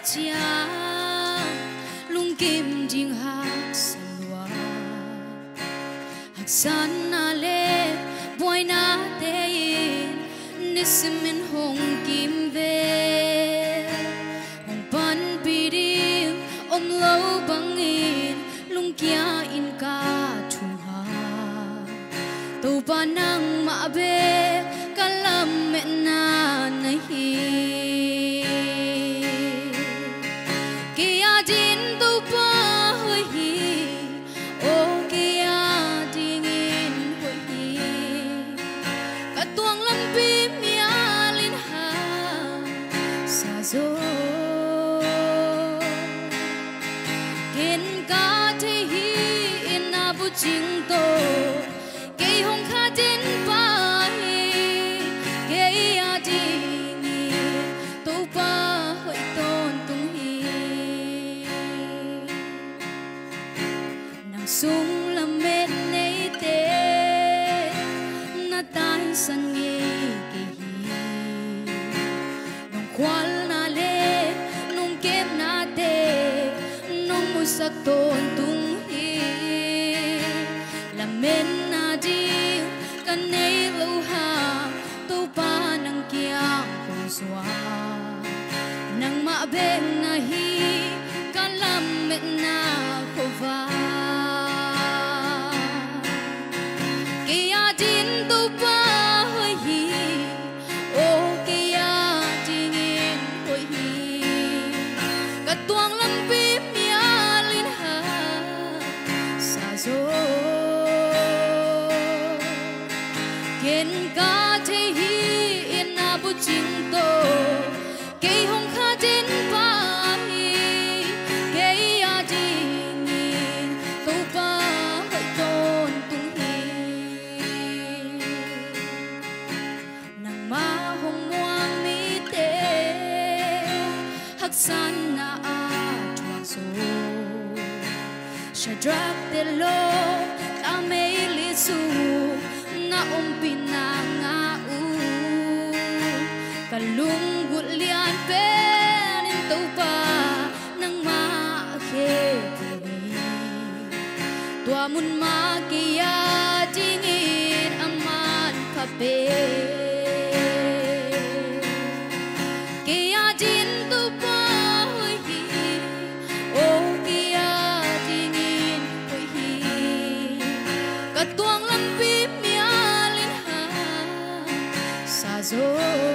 chia lung kim ding hak salwa hak san na le boy na te nismin hong kim ve hong pan piri om lo bangin lung kia in ka chung ha tu panang ma be kalam me na nahi chính tô cây hồng khát đến bay cây à đi nghỉ tô ba hơi tôn tung hi nàng sung làm mệt nấy tê na tan san nghe kỳ nong khoal na le nong kem na tê nong musak tôn tung men na di kan nei lo ha tu pa nang kiang kong swa nang ma beng na hi kan lam met na khova kia din tu pa hoi hi o kia dingin hoi hi ka tuang lam pi mia lin ha sa zo ken ka te hi in na bu ching to ke hong kha den pa hi ke a ding ni to pa hai ton tung hi nang ma hong muang mi te hak san na a chuak so shadrak te lo ta mei li su na pinanga u kalung gulian pen in to pa nang ma khe tua mun ma kia dingin aman khape kia din to pa hoi hi o kia dingin hoi hi ka tuang lam pi zo